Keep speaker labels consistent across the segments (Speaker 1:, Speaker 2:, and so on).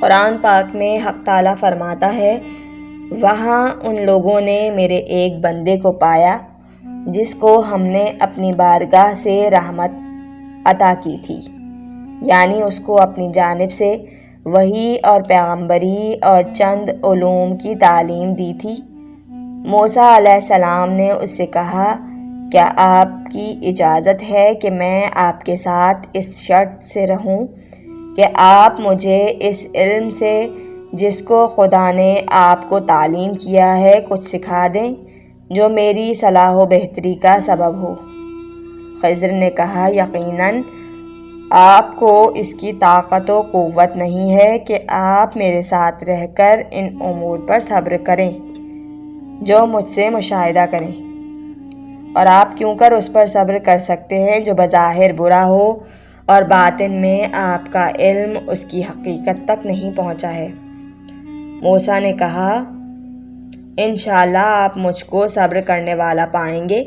Speaker 1: قرآن پاک میں حق تعالیٰ فرماتا ہے، وہاں ان لوگوں نے میرے ایک بندے کو پایا جس کو ہم نے اپنی بارگاہ سے رحمت عطا کی تھی، یعنی اس کو اپنی جانب سے وحی اور پیغمبری اور چند علوم کی تعلیم دی تھی۔ موسیٰ علیہ السلام نے اس سے کہا، کیا آپ کی اجازت ہے کہ میں آپ کے ساتھ اس شرط سے رہوں کہ آپ مجھے اس علم سے جس کو خدا نے آپ کو تعلیم کیا ہے کچھ سکھا دیں جو میری صلاح و بہتری کا سبب ہو؟ خضر نے کہا، یقیناً آپ کو اس کی طاقت و قوت نہیں ہے کہ آپ میرے ساتھ رہ کر ان امور پر صبر کریں جو مجھ سے مشاہدہ کریں، اور آپ کیوں کر اس پر صبر کر سکتے ہیں جو بظاہر برا ہو اور باطن میں آپ کا علم اس کی حقیقت تک نہیں پہنچا ہے۔ موسیٰ نے کہا، انشاءاللہ آپ مجھ کو صبر کرنے والا پائیں گے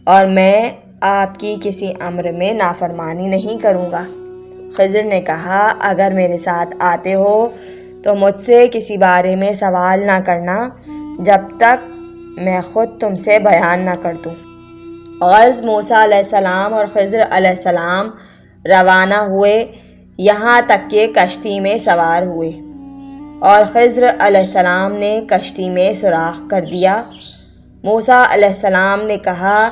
Speaker 1: اور میں آپ کی کسی امر میں نافرمانی نہیں کروں گا۔ خضر نے کہا، اگر میرے ساتھ آتے ہو تو مجھ سے کسی بارے میں سوال نہ کرنا جب تک میں خود تم سے بیان نہ کر دوں۔ غرض موسیٰ علیہ السلام اور خضر علیہ السلام روانہ ہوئے یہاں تک کہ کشتی میں سوار ہوئے، اور خضر علیہ السلام نے کشتی میں سوراخ کر دیا۔ موسیٰ علیہ السلام نے کہا،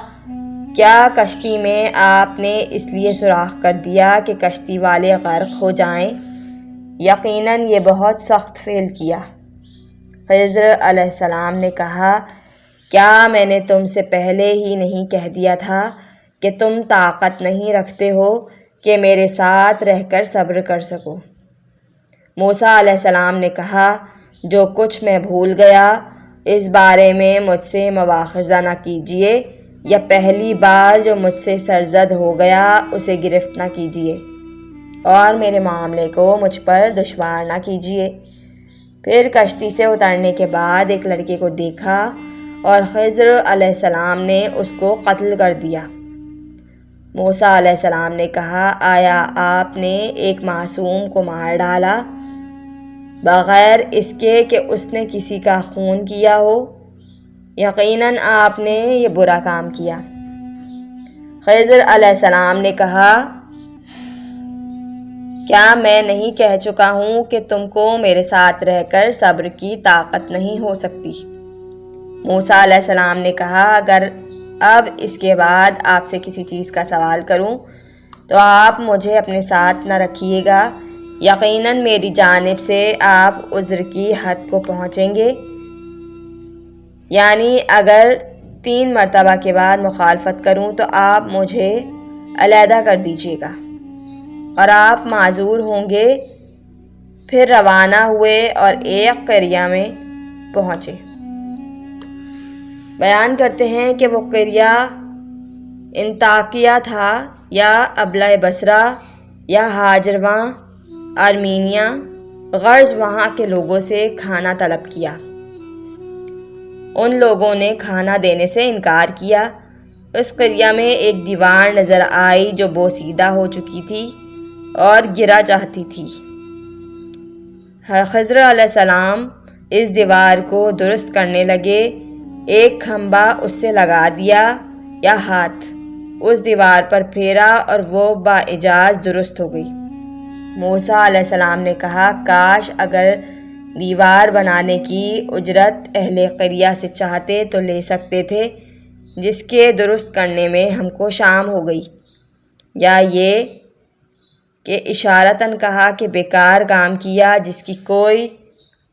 Speaker 1: کیا کشتی میں آپ نے اس لیے سوراخ کر دیا کہ کشتی والے غرق ہو جائیں؟ یقیناً یہ بہت سخت فعل کیا۔ خضر علیہ السلام نے کہا، کیا میں نے تم سے پہلے ہی نہیں کہہ دیا تھا کہ تم طاقت نہیں رکھتے ہو کہ میرے ساتھ رہ کر صبر کر سکو؟ موسیٰ علیہ السلام نے کہا، جو کچھ میں بھول گیا اس بارے میں مجھ سے مواخذہ نہ کیجیے، یا پہلی بار جو مجھ سے سرزد ہو گیا اسے گرفت نہ کیجیے، اور میرے معاملے کو مجھ پر دشوار نہ کیجیے۔ پھر کشتی سے اترنے کے بعد ایک لڑکے کو دیکھا اور خضر علیہ السلام نے اس کو قتل کر دیا۔ موسیٰ علیہ السلام نے کہا، آیا آپ نے ایک معصوم کو مار ڈالا بغیر اس کے کہ اس نے کسی کا خون کیا ہو؟ یقیناً آپ نے یہ برا کام کیا۔ خضر علیہ السلام نے کہا، کیا میں نہیں کہہ چکا ہوں کہ تم کو میرے ساتھ رہ کر صبر کی طاقت نہیں ہو سکتی؟ موسیٰ علیہ السلام نے کہا، اگر اب اس کے بعد آپ سے کسی چیز کا سوال کروں تو آپ مجھے اپنے ساتھ نہ رکھیے گا، یقیناً میری جانب سے آپ عذر کی حد کو پہنچیں گے، یعنی اگر 3 مرتبہ کے بعد مخالفت کروں تو آپ مجھے علیحدہ کر دیجیے گا اور آپ معذور ہوں گے۔ پھر روانہ ہوئے اور ایک قریہ میں پہنچے۔ بیان کرتے ہیں کہ وہ قریہ انطاکیہ تھا یا ابلۂ بصرہ یا ہاجرواں آرمینیہ۔ غرض وہاں کے لوگوں سے کھانا طلب کیا، ان لوگوں نے کھانا دینے سے انکار کیا۔ اس قریہ میں ایک دیوار نظر آئی جو بوسیدہ ہو چکی تھی اور گرا چاہتی تھی۔ خضر علیہ السلام اس دیوار کو درست کرنے لگے، ایک کھمبا اس سے لگا دیا یا ہاتھ اس دیوار پر پھیرا اور وہ بااجاز درست ہو گئی۔ موسیٰ علیہ السلام نے کہا، کاش اگر دیوار بنانے کی اجرت اہل قریہ سے چاہتے تو لے سکتے تھے، جس کے درست کرنے میں ہم کو شام ہو گئی، یا یہ کہ اشارتاً کہا کہ بیکار کام کیا جس کی کوئی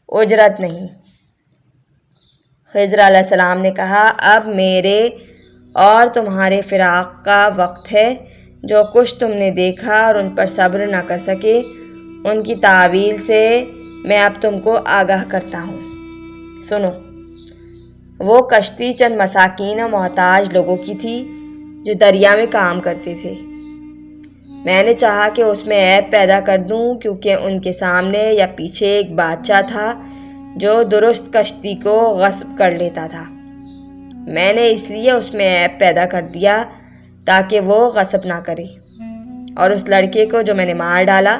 Speaker 1: اجرت نہیں۔ خضر علیہ السلام نے کہا، اب میرے اور تمہارے فراق کا وقت ہے۔ جو کچھ تم نے دیکھا اور ان پر صبر نہ کر سکے ان کی تعویل سے میں اب تم کو آگاہ کرتا ہوں۔ سنو، وہ کشتی چند مساکین و محتاج لوگوں کی تھی جو دریا میں کام کرتے تھے۔ میں نے چاہا کہ اس میں عیب پیدا کر دوں، کیونکہ ان کے سامنے یا پیچھے ایک بادشاہ تھا جو درست کشتی کو غصب کر لیتا تھا۔ میں نے اس لیے اس میں عیب پیدا کر دیا تاکہ وہ غصب نہ کرے، اور اس لڑکے کو جو میں نے مار ڈالا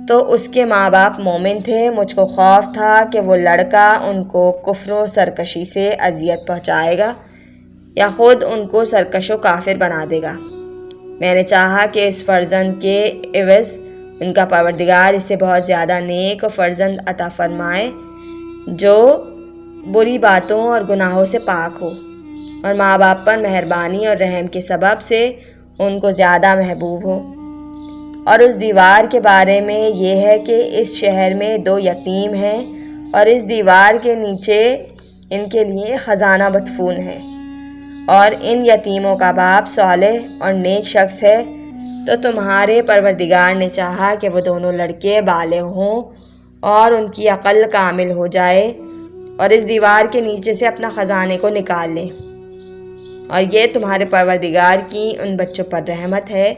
Speaker 1: تو اس کے ماں باپ مومن تھے۔ مجھ کو خوف تھا کہ وہ لڑکا ان کو کفر و سرکشی سے اذیت پہنچائے گا یا خود ان کو سرکش و کافر بنا دے گا۔ میں نے چاہا کہ اس فرزند کے عوض ان کا پروردگار اس سے بہت زیادہ نیک فرزند عطا فرمائے جو بری باتوں اور گناہوں سے پاک ہو اور ماں باپ پر مہربانی اور رحم کے سبب سے ان کو زیادہ محبوب ہو۔ اور اس دیوار کے بارے میں یہ ہے کہ اس شہر میں 2 یتیم ہیں اور اس دیوار کے نیچے ان کے لیے خزانہ مدفون ہے، اور ان یتیموں کا باپ صالح اور نیک شخص ہے۔ تو تمہارے پروردگار نے چاہا کہ وہ دونوں لڑکے بالغ ہوں اور ان کی عقل کامل ہو جائے اور اس دیوار کے نیچے سے اپنا خزانے کو نکال لیں، اور یہ تمہارے پروردگار کی ان بچوں پر رحمت ہے،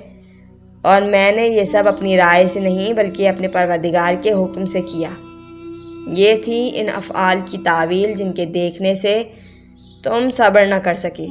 Speaker 1: اور میں نے یہ سب اپنی رائے سے نہیں بلکہ اپنے پروردگار کے حکم سے کیا۔ یہ تھی ان افعال کی تعویل جن کے دیکھنے سے تم صبر نہ کر سکے۔